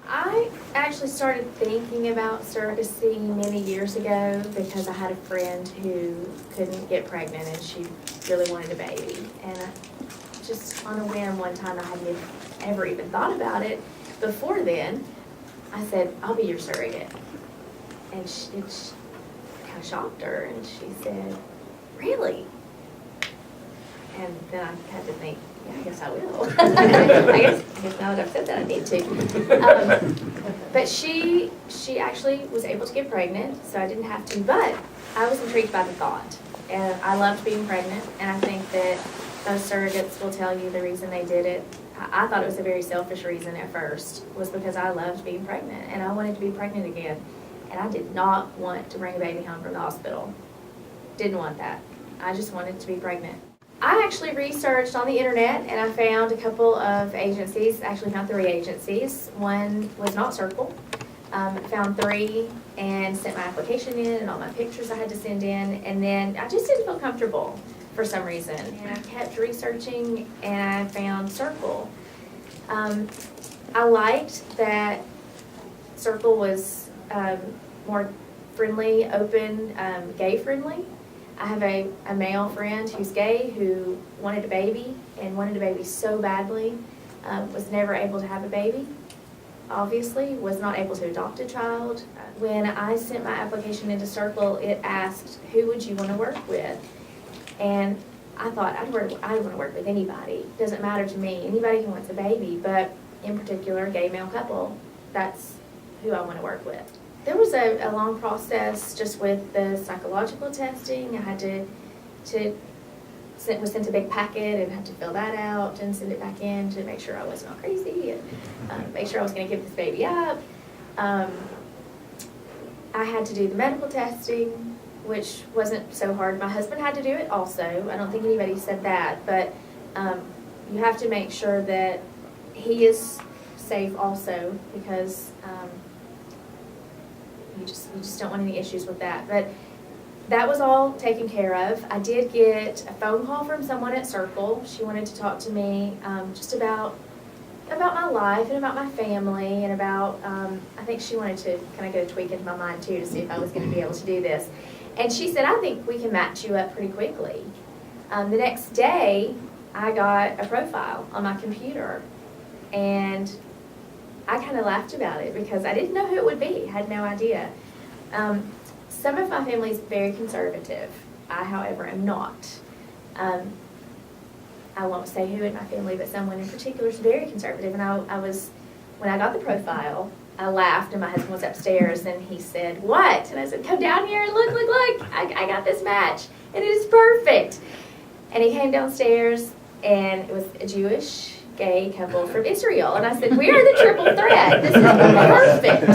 I actually started thinking about surrogacy many years ago because I had a friend who couldn't get pregnant and she really wanted a baby. And just on a whim one time, I hadn't ever even thought about it before then, I said, I'll be your surrogate. And it kind of shocked her, and she said, really? And then I had to think, yeah, I guess I will. I guess now that I've said that, I need to. But she actually was able to get pregnant, so I didn't have to. But I was intrigued by the thought, and I loved being pregnant. And I think that most surrogates will tell you the reason they did it. I thought it was a very selfish reason at first, was because I loved being pregnant, and I wanted to be pregnant again. And I did not want to bring a baby home from the hospital. Didn't want that. I just wanted to be pregnant. I actually researched on the internet, and I found a couple of agencies, actually found 3 agencies. One was not Circle. Found 3 and sent my application in and all my pictures I had to send in, and then I just didn't feel comfortable for some reason. And I kept researching, and I found Circle. I liked that Circle was more friendly, open, gay friendly. I have a male friend who's gay who wanted a baby and wanted a baby so badly, was never able to have a baby, obviously, was not able to adopt a child. When I sent my application into Circle, it asked, who would you want to work with? And I thought, I want to work with anybody. It doesn't matter to me, anybody who wants a baby, but in particular, gay male couple, that's who I want to work with. There was a long process just with the psychological testing. I had was sent a big packet and had to fill that out and send it back in to make sure I wasn't all crazy and make sure I was going to give this baby up. I had to do the medical testing, which wasn't so hard. My husband had to do it also. I don't think anybody said that, but you have to make sure that he is safe also, because you just don't want any issues with that. But that was all taken care of. I did get a phone call from someone at Circle. She wanted to talk to me just about my life and about my family and about, I think she wanted to kind of get a tweak into my mind too to see if I was going to be able to do this. And she said, I think we can match you up pretty quickly. The next day, I got a profile on my computer, and I kind of laughed about it because I didn't know who it would be. I had no idea. Some of my family is very conservative. I, however, am not. I won't say who in my family, but someone in particular is very conservative. And when I got the profile, I laughed, and my husband was upstairs, and he said, what? And I said, come down here and look, I got this match, and it is perfect. And he came downstairs, and it was a Jewish gay couple from Israel. And I said, we are the triple threat. This is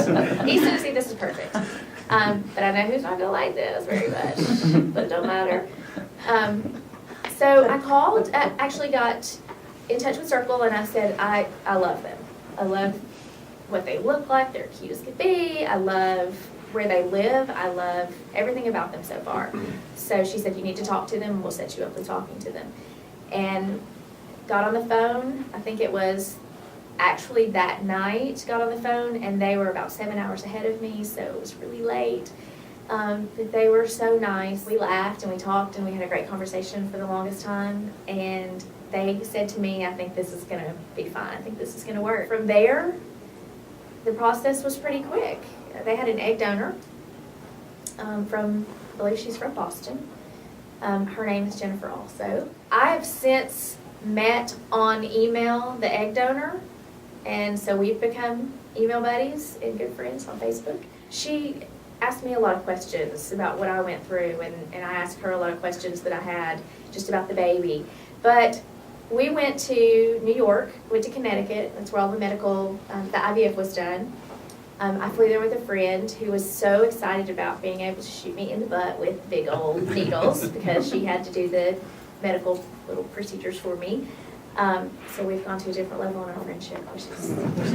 perfect. He said, see, this is perfect. But I know who's not going to like this very much, but it don't matter. So I called, actually got in touch with Circle, and I said, I love them. I love what they look like. They're cute as could be. I love where they live. I love everything about them so far. So she said, you need to talk to them, and we'll set you up with talking to them. And got on the phone. I think it was actually that night, got on the phone, and they were about 7 hours ahead of me, so it was really late. But they were so nice. We laughed and we talked and we had a great conversation for the longest time, and they said to me, I think this is going to be fine. I think this is going to work. From there, the process was pretty quick. They had an egg donor I believe she's from Boston. Her name is Jennifer also. I have since met on email the egg donor, and so we've become email buddies and good friends on Facebook. She asked me a lot of questions about what I went through, and I asked her a lot of questions that I had just about the baby. But we went to New York, went to Connecticut. That's where all the medical, the IVF was done. I flew there with a friend who was so excited about being able to shoot me in the butt with big old needles because she had to do the medical little procedures for me. So we've gone to a different level in our friendship, which is nice.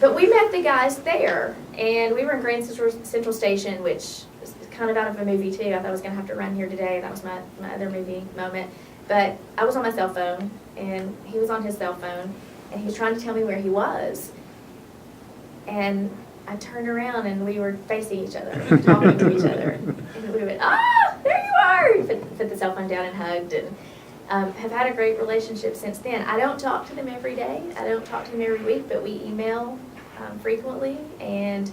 But we met the guys there, and we were in Grand Central Station, which is kind of out of a movie too. I thought I was going to have to run here today. That was my other movie moment. But I was on my cell phone, and he was on his cell phone, and he was trying to tell me where he was. And I turned around and we were facing each other, talking to each other. And we went, there you are! Put the cell phone down and hugged, and have had a great relationship since then. I don't talk to them every day. I don't talk to them every week, but we email frequently, and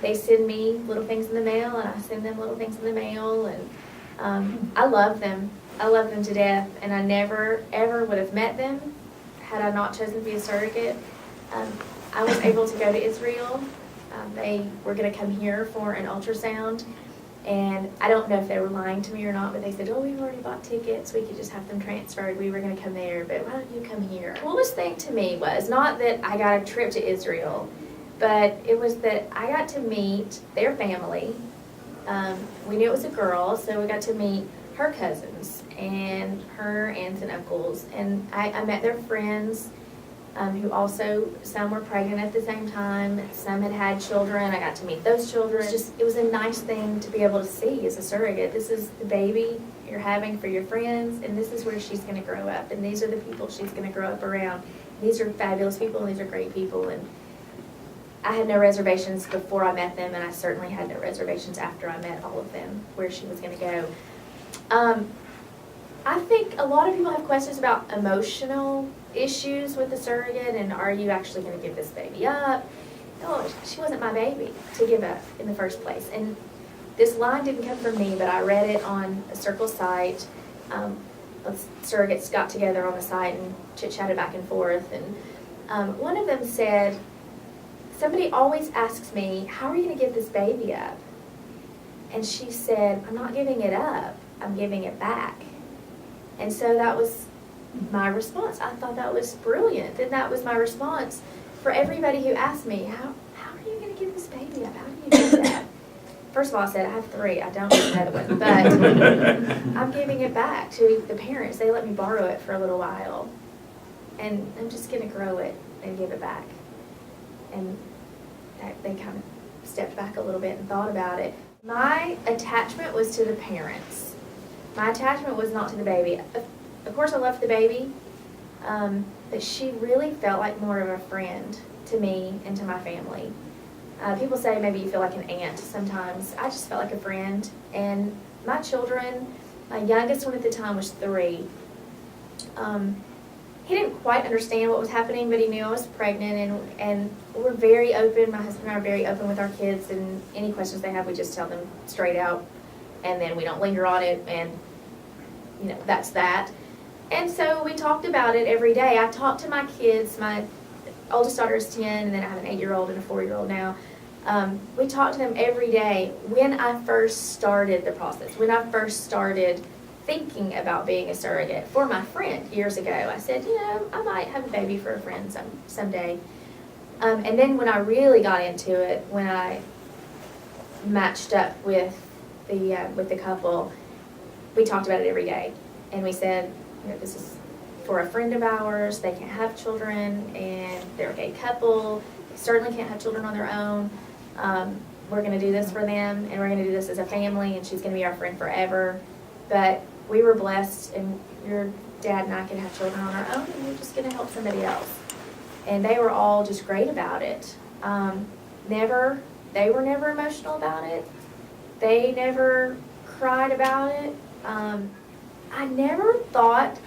they send me little things in the mail, and I send them little things in the mail, and I love them. I love them to death, and I never, ever would have met them had I not chosen to be a surrogate. I was able to go to Israel. They were going to come here for an ultrasound, and I don't know if they were lying to me or not, but they said, we've already bought tickets, we could just have them transferred, we were going to come there, but why don't you come here? The coolest thing to me was not that I got a trip to Israel, but it was that I got to meet their family. We knew it was a girl, so we got to meet her cousins and her aunts and uncles, and I met their friends, who also, some were pregnant at the same time, some had had children. I got to meet those children. It was a nice thing to be able to see as a surrogate. This is the baby you're having for your friends, and this is where she's going to grow up, and these are the people she's going to grow up around. These are fabulous people, and these are great people, and I had no reservations before I met them, and I certainly had no reservations after I met all of them, where she was going to go. I think a lot of people have questions about emotional issues with the surrogate, and are you actually going to give this baby up? No, she wasn't my baby to give up in the first place. And this line didn't come from me, but I read it on a Circle site. Surrogates got together on the site and chit-chatted back and forth. And one of them said, somebody always asks me, how are you going to give this baby up? And she said, I'm not giving it up, I'm giving it back. And so that was my response. I thought that was brilliant. And that was my response for everybody who asked me, how are you going to give this baby up? How do you do that? First of all, I said, I have 3. I don't need another one. But I'm giving it back to the parents. They let me borrow it for a little while. And I'm just going to grow it and give it back. And they kind of stepped back a little bit and thought about it. My attachment was to the parents. My attachment was not to the baby. Of course, I loved the baby, but she really felt like more of a friend to me and to my family. People say maybe you feel like an aunt sometimes. I just felt like a friend. And my children, my youngest one at the time was 3. He didn't quite understand what was happening, but he knew I was pregnant, and we're very open. My husband and I are very open with our kids, and any questions they have, we just tell them straight out, and then we don't linger on it, and that's that. And so we talked about it every day. I talked to my kids. My oldest daughter is 10, and then I have an 8-year-old and a 4-year-old now. We talked to them every day when I first started the process, when I first started thinking about being a surrogate for my friend years ago. I said, I might have a baby for a friend someday. And then when I really got into it, when I matched up with the couple, we talked about it every day. And we said, this is for a friend of ours. They can't have children, and they're a gay couple. They certainly can't have children on their own. We're going to do this for them, and we're going to do this as a family, and she's going to be our friend forever. But we were blessed, and your dad and I can have children on our own, and we're just going to help somebody else. And they were all just great about it. They were never emotional about it. They never cried about it. I never thought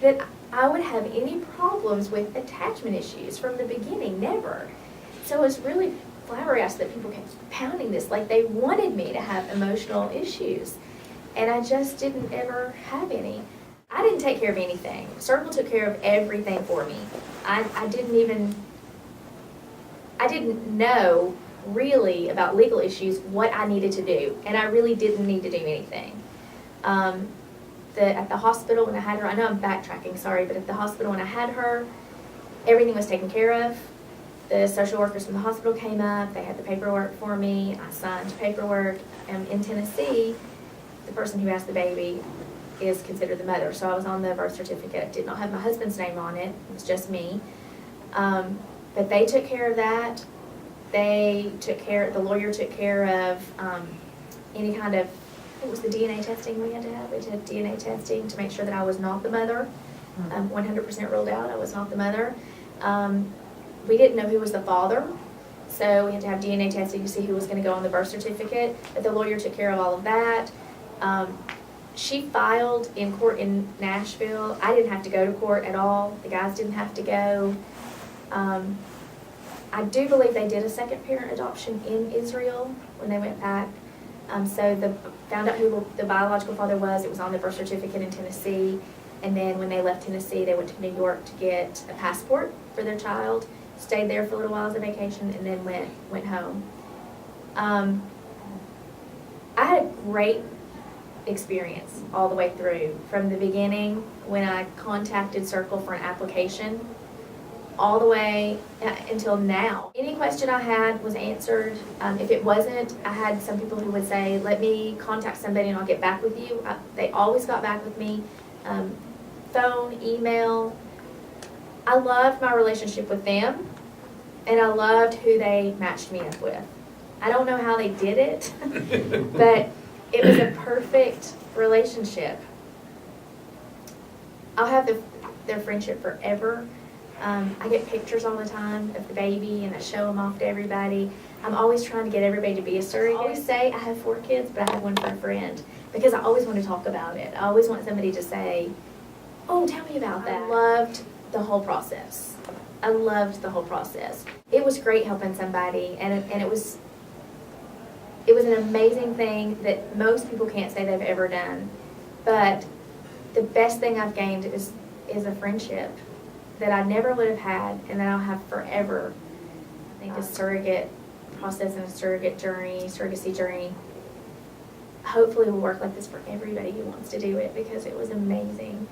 that I would have any problems with attachment issues from the beginning, never. So it's really flabbergasted that people kept pounding this, like they wanted me to have emotional issues. And I just didn't ever have any. I didn't take care of anything. Circle took care of everything for me. I didn't know really about legal issues what I needed to do, and I really didn't need to do anything. At the hospital when I had her, I know I'm backtracking, sorry, but at the hospital when I had her, everything was taken care of. The social workers from the hospital came up, they had the paperwork for me, I signed paperwork. In Tennessee, the person who has the baby is considered the mother, so I was on the birth certificate. It did not have my husband's name on it, it was just me. But they took care of that. The lawyer took care of any kind of, I think it was the DNA testing we had to have. We had DNA testing to make sure that I was not the mother. 100% ruled out. I was not the mother. We didn't know who was the father, so we had to have DNA testing to see who was going to go on the birth certificate, but the lawyer took care of all of that. She filed in court in Nashville. I didn't have to go to court at all. The guys didn't have to go. I do believe they did a second parent adoption in Israel when they went back. So found out who the biological father was. It was on the birth certificate in Tennessee. And then when they left Tennessee, they went to New York to get a passport for their child, stayed there for a little while as a vacation, and then went home. I had a great experience all the way through, from the beginning when I contacted Circle for an application, all the way until now. Any question I had was answered. If it wasn't, I had some people who would say, let me contact somebody and I'll get back with you. They always got back with me. Phone, email. I loved my relationship with them, and I loved who they matched me up with. I don't know how they did it, but it was a perfect relationship. I'll have their friendship forever. I get pictures all the time of the baby, and I show them off to everybody. I'm always trying to get everybody to be a surrogate. I always say I have 4 kids, but I have one for a friend, because I always want to talk about it. I always want somebody to say, oh, tell me about that. I loved the whole process. I loved the whole process. It was great helping somebody, and it was an amazing thing that most people can't say they've ever done. But the best thing I've gained is a friendship that I never would have had, and that I'll have forever. I think a surrogate process and a surrogacy journey, hopefully will work like this for everybody who wants to do it, because it was amazing.